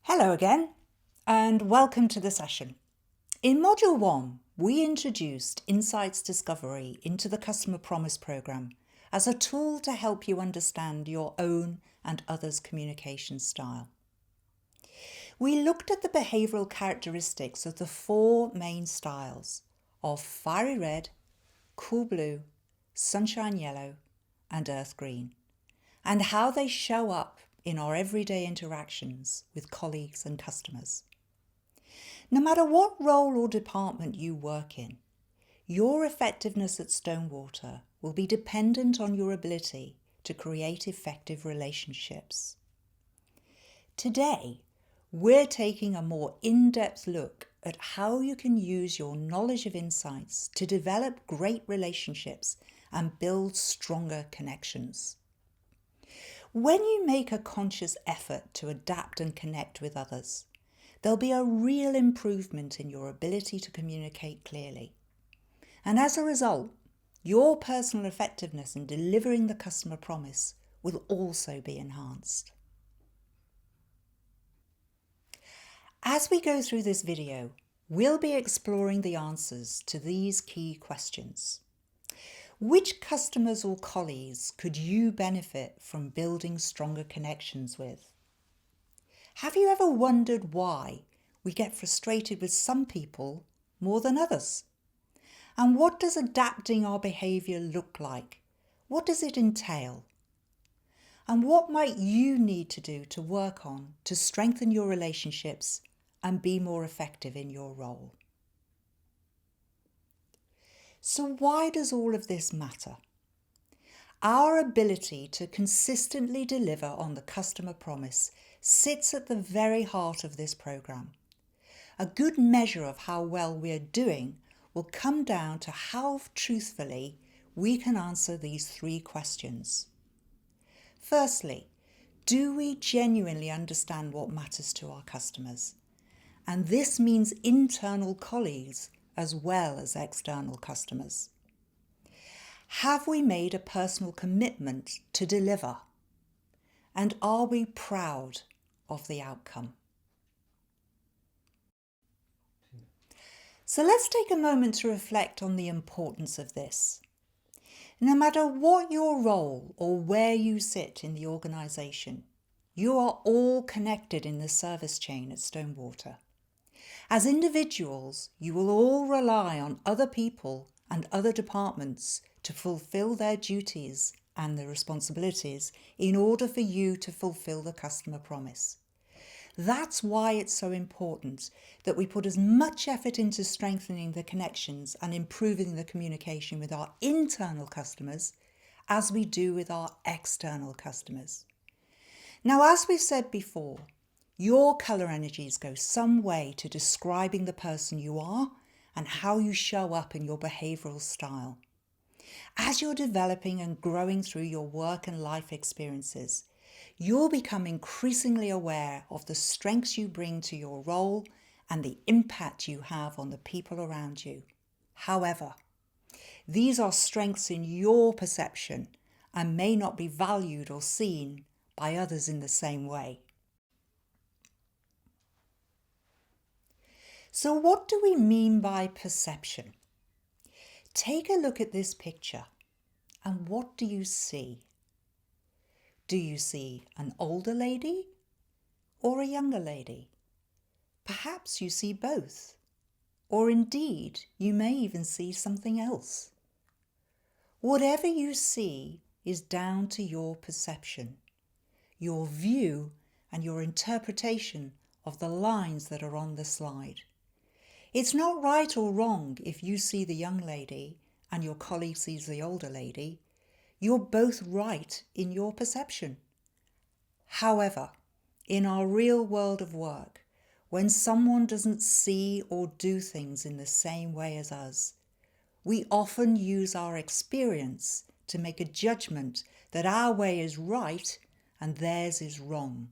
Hello again, and welcome to the session. In Module 1, we introduced Insights Discovery into the Customer Promise Programme as a tool to help you understand your own and others' communication style. We looked at the behavioural characteristics of the four main styles of Fiery Red, Cool Blue, Sunshine Yellow, and Earth Green, and how they show up in our everyday interactions with colleagues and customers. No matter what role or department you work in, your effectiveness at Stonewater will be dependent on your ability to create effective relationships. Today, we're taking a more in-depth look at how you can use your knowledge of insights to develop great relationships and build stronger connections. When you make a conscious effort to adapt and connect with others, there'll be a real improvement in your ability to communicate clearly. And as a result, your personal effectiveness in delivering the customer promise will also be enhanced. As we go through this video, we'll be exploring the answers to these key questions. Which customers or colleagues could you benefit from building stronger connections with? Have you ever wondered why we get frustrated with some people more than others? And what does adapting our behaviour look like? What does it entail? And what might you need to do to work on to strengthen your relationships and be more effective in your role? So why does all of this matter? Our ability to consistently deliver on the customer promise sits at the very heart of this programme. A good measure of how well we're doing will come down to how truthfully we can answer these three questions. Firstly, do we genuinely understand what matters to our customers? And this means internal colleagues as well as external customers. Have we made a personal commitment to deliver? And are we proud of the outcome? So let's take a moment to reflect on the importance of this. No matter what your role or where you sit in the organisation, you are all connected in the service chain at Stonewater. As individuals, you will all rely on other people and other departments to fulfil their duties and their responsibilities in order for you to fulfil the customer promise. That's why it's so important that we put as much effort into strengthening the connections and improving the communication with our internal customers as we do with our external customers. Now, as we've said before, your colour energies go some way to describing the person you are and how you show up in your behavioural style. As you're developing and growing through your work and life experiences, you'll become increasingly aware of the strengths you bring to your role and the impact you have on the people around you. However, these are strengths in your perception and may not be valued or seen by others in the same way. So what do we mean by perception? Take a look at this picture and what do you see? Do you see an older lady or a younger lady? Perhaps you see both, or indeed you may even see something else. Whatever you see is down to your perception, your view and your interpretation of the lines that are on the slide. It's not right or wrong if you see the young lady and your colleague sees the older lady. You're both right in your perception. However, in our real world of work, when someone doesn't see or do things in the same way as us, we often use our experience to make a judgment that our way is right and theirs is wrong.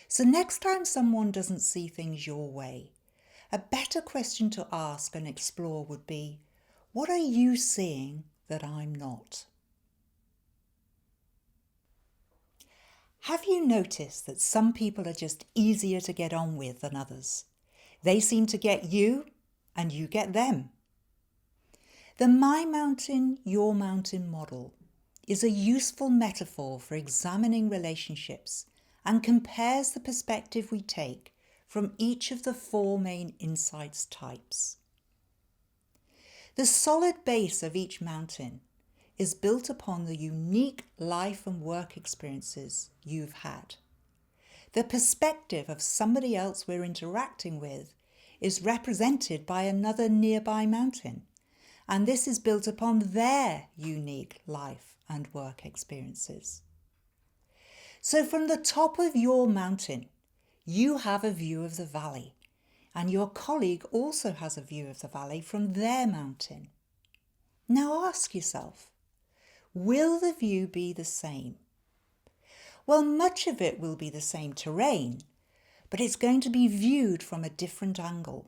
So next time someone doesn't see things your way, a better question to ask and explore would be, what are you seeing that I'm not? Have you noticed that some people are just easier to get on with than others? They seem to get you and you get them. The My Mountain, Your Mountain model is a useful metaphor for examining relationships and compares the perspective we take from each of the 4 main insights types. The solid base of each mountain is built upon the unique life and work experiences you've had. The perspective of somebody else we're interacting with is represented by another nearby mountain, and this is built upon their unique life and work experiences. So from the top of your mountain, you have a view of the valley, and your colleague also has a view of the valley from their mountain. Now ask yourself, will the view be the same? Well, much of it will be the same terrain, but it's going to be viewed from a different angle.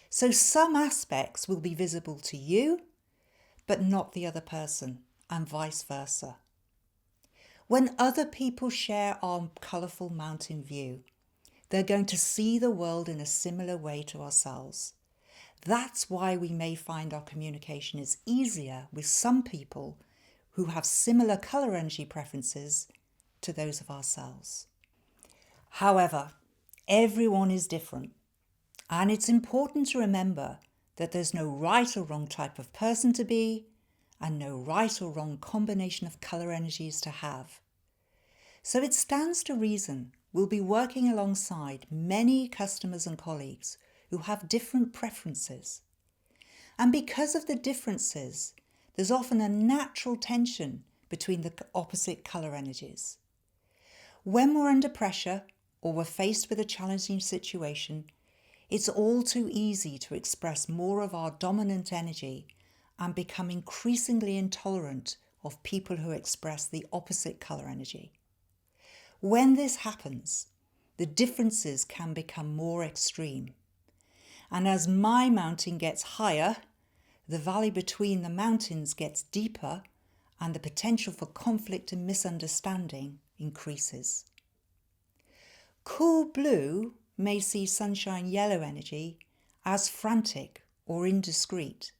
So some aspects will be visible to you, but not the other person, and vice versa. When other people share our colourful mountain view, they're going to see the world in a similar way to ourselves. That's why we may find our communication is easier with some people who have similar colour energy preferences to those of ourselves. However, everyone is different, and it's important to remember that there's no right or wrong type of person to be, and no right or wrong combination of colour energies to have. So it stands to reason we'll be working alongside many customers and colleagues who have different preferences. And because of the differences, there's often a natural tension between the opposite colour energies. When we're under pressure or we're faced with a challenging situation, it's all too easy to express more of our dominant energy and become increasingly intolerant of people who express the opposite colour energy. When this happens, the differences can become more extreme. And as my mountain gets higher, the valley between the mountains gets deeper, and the potential for conflict and misunderstanding increases. Cool blue may see sunshine yellow energy as frantic or indiscreet.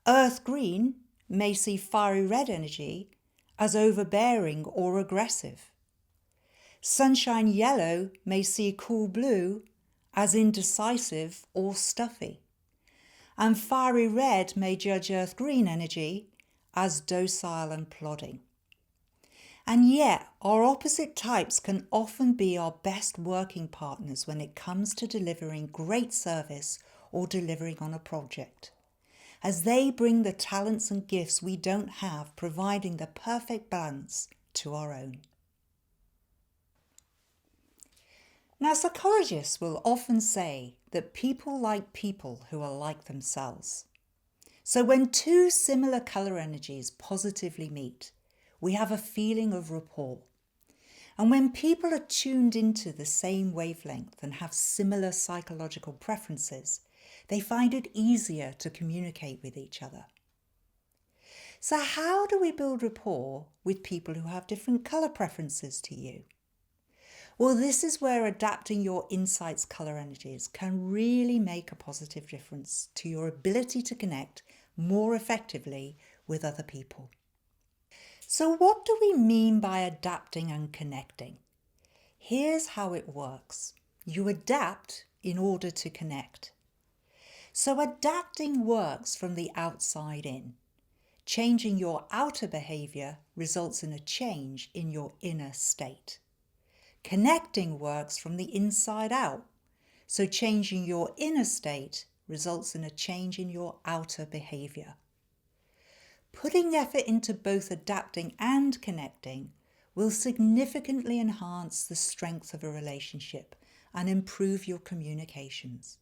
Earth green may see fiery red energy as overbearing or aggressive. Sunshine yellow may see cool blue as indecisive or stuffy. And fiery red may judge earth green energy as docile and plodding. And yet, our opposite types can often be our best working partners when it comes to delivering great service or delivering on a project, as they bring the talents and gifts we don't have, providing the perfect balance to our own. Now, psychologists will often say that people like people who are like themselves. So when 2 similar colour energies positively meet, we have a feeling of rapport. And when people are tuned into the same wavelength and have similar psychological preferences, they find it easier to communicate with each other. So how do we build rapport with people who have different colour preferences to you? Well, this is where adapting your insights colour energies can really make a positive difference to your ability to connect more effectively with other people. So what do we mean by adapting and connecting? Here's how it works. You adapt in order to connect. So adapting works from the outside in. Changing your outer behaviour results in a change in your inner state. Connecting works from the inside out. So changing your inner state results in a change in your outer behaviour. Putting effort into both adapting and connecting will significantly enhance the strength of a relationship and improve your communications.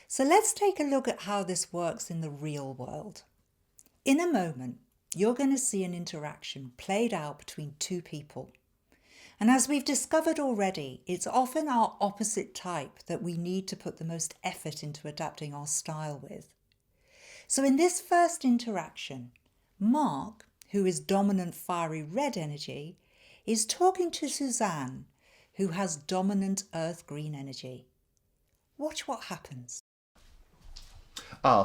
So let's take a look at how this works in the real world. In a moment, you're going to see an interaction played out between 2 people. And as we've discovered already, it's often our opposite type that we need to put the most effort into adapting our style with. So in this first interaction, Mark, who is dominant fiery red energy, is talking to Suzanne, who has dominant earth green energy. Watch what happens.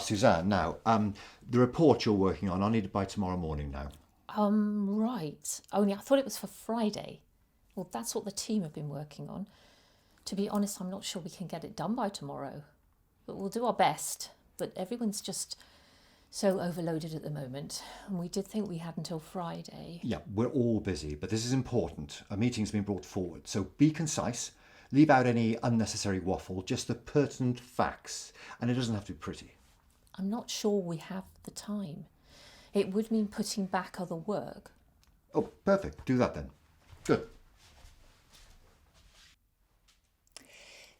Suzanne, now, the report you're working on, I need it by tomorrow morning now. Right. Only I thought it was for Friday. Well, that's what the team have been working on. To be honest, I'm not sure we can get it done by tomorrow. But we'll do our best. But everyone's just so overloaded at the moment. And we did think we had until Friday. Yeah, we're all busy, but this is important. A meeting's been brought forward, so be concise. Leave out any unnecessary waffle, just the pertinent facts. And it doesn't have to be pretty. I'm not sure we have the time. It would mean putting back other work. Oh, perfect. Do that then. Good.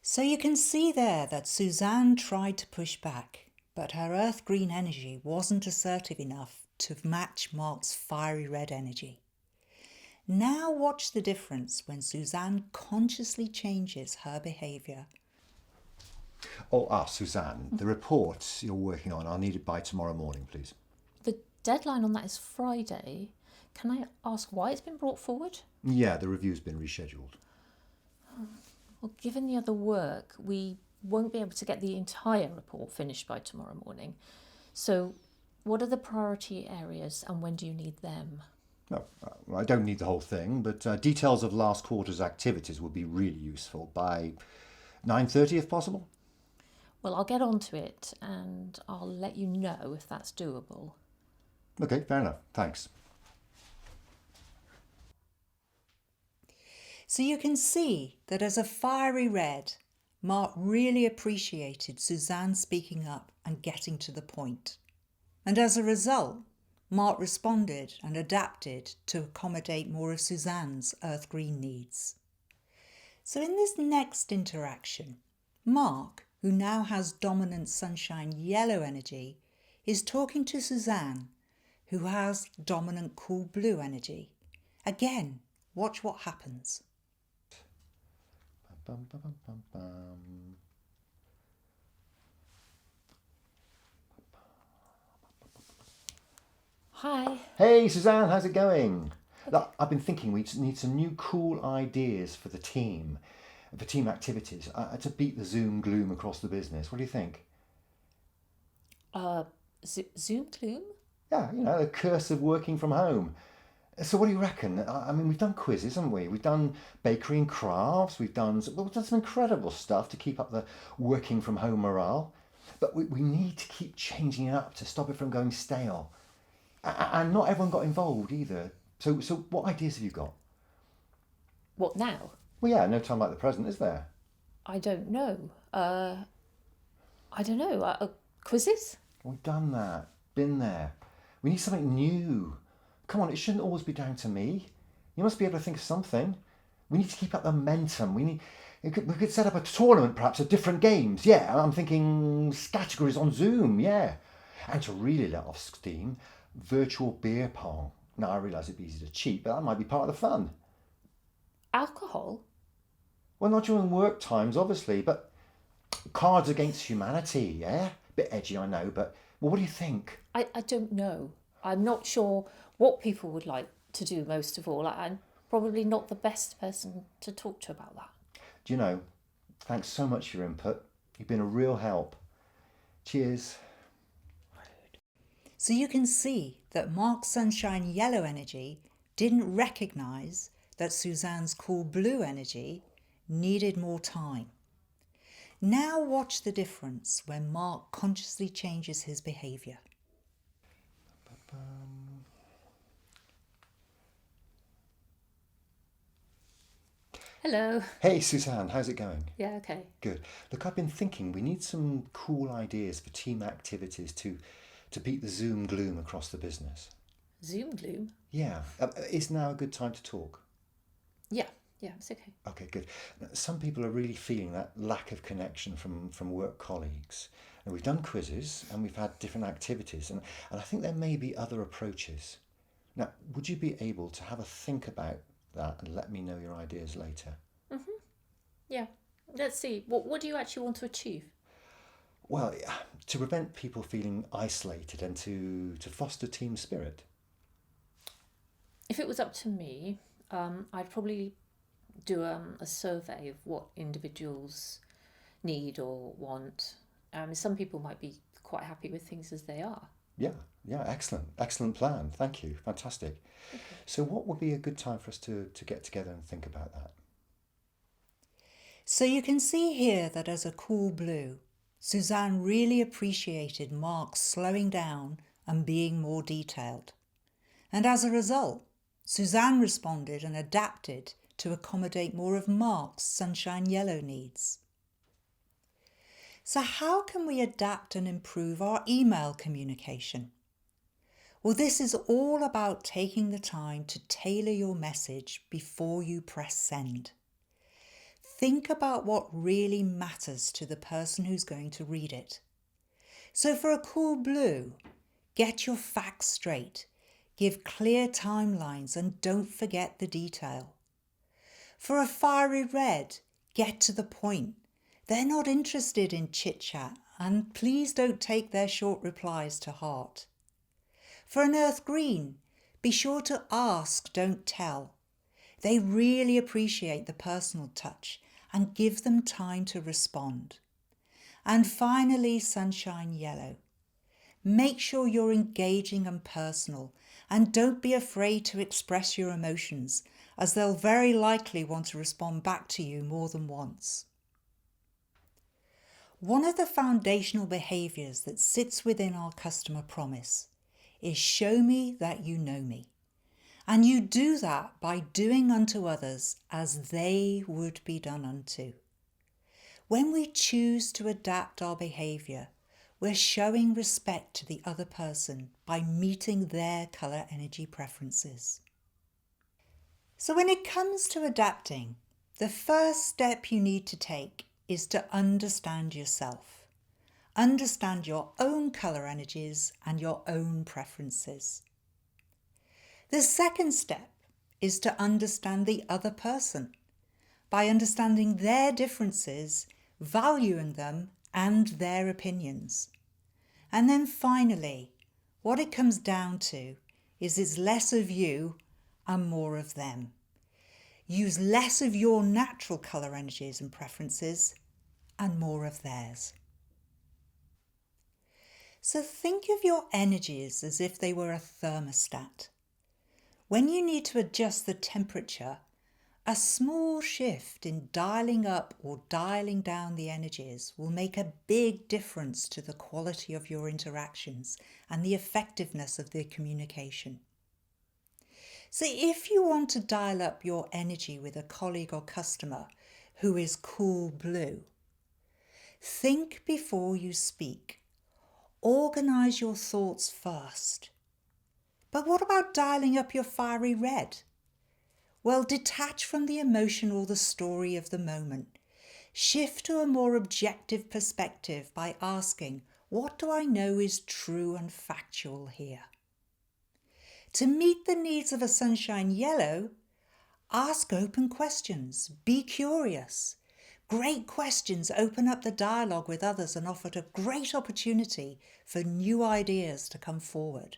So you can see there that Suzanne tried to push back, but her earth green energy wasn't assertive enough to match Mark's fiery red energy. Now watch the difference when Suzanne consciously changes her behaviour. Suzanne, the report you're working on, I'll need it by tomorrow morning, please. The deadline on that is Friday. Can I ask why it's been brought forward? Yeah, the review's been rescheduled. Well, given the other work, we won't be able to get the entire report finished by tomorrow morning. So what are the priority areas and when do you need them? No, I don't need the whole thing, but details of last quarter's activities would be really useful by 9:30 if possible. Well, I'll get onto it and I'll let you know if that's doable. Okay, fair enough. Thanks. So you can see that as a fiery red, Mark really appreciated Suzanne speaking up and getting to the point. And as a result, Mark responded and adapted to accommodate more of Suzanne's earth green needs. So in this next interaction, Mark, who now has dominant sunshine yellow energy, is talking to Suzanne, who has dominant cool blue energy. Again, watch what happens. Bum, bum, bum, bum, bum. Hi. Hey Suzanne, how's it going? Look, I've been thinking we need some new cool ideas for the team, for team activities, to beat the Zoom gloom across the business. What do you think? Zoom gloom? Yeah, the curse of working from home. So what do you reckon? I mean, we've done quizzes, haven't we? We've done bakery and crafts. We've done some incredible stuff to keep up the working from home morale. But we need to keep changing it up to stop it from going stale. And not everyone got involved either. So what ideas have you got? What now? Well, yeah, no time like the present, is there? I don't know. Quizzes? We've done that. Been there. We need something new. Come on, it shouldn't always be down to me. You must be able to think of something. We need to keep up the momentum. We could set up a tournament, perhaps, of different games. Yeah, I'm thinking categories on Zoom, yeah. And to really let off steam, virtual beer pong. Now, I realise it'd be easy to cheat, but that might be part of the fun. Alcohol? Well, not during work times, obviously, but Cards Against Humanity, yeah? Bit edgy, I know, but well, what do you think? I don't know. I'm not sure what people would like to do most of all. I'm probably not the best person to talk to about that. Do you know, thanks so much for your input. You've been a real help. Cheers. So you can see that Mark's sunshine yellow energy didn't recognise that Suzanne's cool blue energy needed more time. Now watch the difference when Mark consciously changes his behaviour. Hello. Hey Suzanne, how's it going? Yeah, okay. Good. Look, I've been thinking we need some cool ideas for team activities to beat the Zoom gloom across the business. Zoom gloom? Yeah. Is now a good time to talk? Yeah, it's okay. Okay, good. Now, some people are really feeling that lack of connection from work colleagues. And we've done quizzes and we've had different activities and I think there may be other approaches. Now, would you be able to have a think about that and let me know your ideas later? Yeah. Let's see. What do you actually want to achieve? Well, to prevent people feeling isolated and to foster team spirit. If it was up to me, I'd probably do a survey of what individuals need or want. Some people might be quite happy with things as they are. Yeah, yeah, excellent plan. Thank you, fantastic. Okay. So, what would be a good time for us to get together and think about that? So you can see here that as a cool blue, Suzanne really appreciated Mark slowing down and being more detailed. And as a result, Suzanne responded and adapted to accommodate more of Mark's sunshine yellow needs. So how can we adapt and improve our email communication? Well, this is all about taking the time to tailor your message before you press send. Think about what really matters to the person who's going to read it. So for a cool blue, get your facts straight, give clear timelines and don't forget the detail. For a fiery red, get to the point. They're not interested in chit-chat and please don't take their short replies to heart. For an earth green, be sure to ask, don't tell. They really appreciate the personal touch and give them time to respond. And finally, sunshine yellow. Make sure you're engaging and personal and don't be afraid to express your emotions as they'll very likely want to respond back to you more than once. One of the foundational behaviours that sits within our customer promise is show me that you know me. And you do that by doing unto others as they would be done unto. When we choose to adapt our behaviour, we're showing respect to the other person by meeting their colour energy preferences. So when it comes to adapting, the first step you need to take is to understand yourself. Understand your own colour energies and your own preferences. The second step is to understand the other person by understanding their differences, valuing them and their opinions. And then finally, what it comes down to is it's less of you and more of them. Use less of your natural colour energies and preferences and more of theirs. So think of your energies as if they were a thermostat. When you need to adjust the temperature, a small shift in dialing up or dialing down the energies will make a big difference to the quality of your interactions and the effectiveness of the communication. So if you want to dial up your energy with a colleague or customer who is cool blue, think before you speak. Organise your thoughts first. But what about dialing up your fiery red? Well, detach from the emotion or the story of the moment. Shift to a more objective perspective by asking, what do I know is true and factual here? To meet the needs of a sunshine yellow, ask open questions. Be curious. Great questions open up the dialogue with others and offer a great opportunity for new ideas to come forward.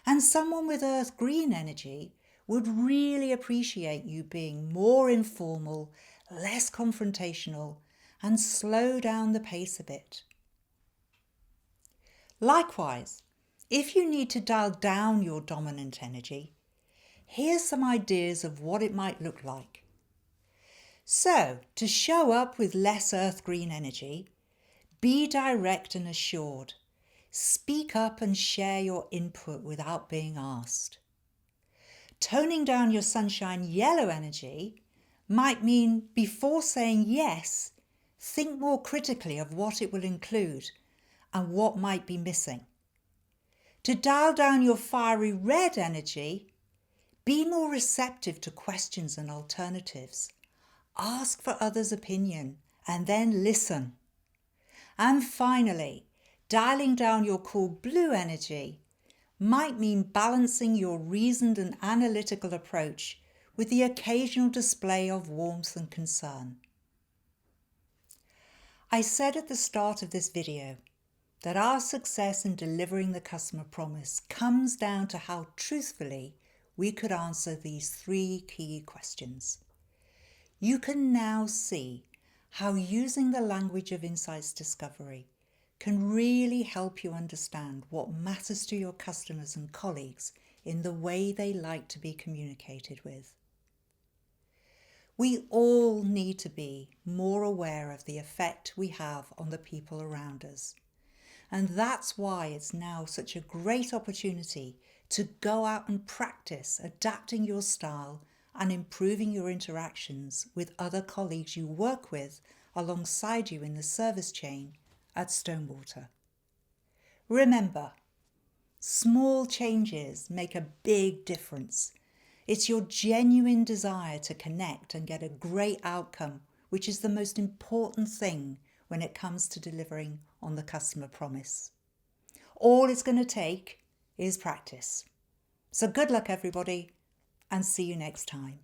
And someone with earth green energy would really appreciate you being more informal, less confrontational, and slow down the pace a bit. Likewise, if you need to dial down your dominant energy, here's some ideas of what it might look like. So, to show up with less earth green energy, be direct and assured. Speak up and share your input without being asked. Toning down your sunshine yellow energy might mean before saying yes, think more critically of what it will include and what might be missing. To dial down your fiery red energy, be more receptive to questions and alternatives. Ask for others' opinion and then listen. And finally, dialing down your cool blue energy might mean balancing your reasoned and analytical approach with the occasional display of warmth and concern. I said at the start of this video that our success in delivering the customer promise comes down to how truthfully we could answer these 3 key questions. You can now see how using the language of insights discovery can really help you understand what matters to your customers and colleagues in the way they like to be communicated with. We all need to be more aware of the effect we have on the people around us. And that's why it's now such a great opportunity to go out and practice adapting your style and improving your interactions with other colleagues you work with alongside you in the service chain at Stonewater. Remember, small changes make a big difference. It's your genuine desire to connect and get a great outcome, which is the most important thing when it comes to delivering on the customer promise. All it's going to take is practice. So good luck, everybody, and see you next time.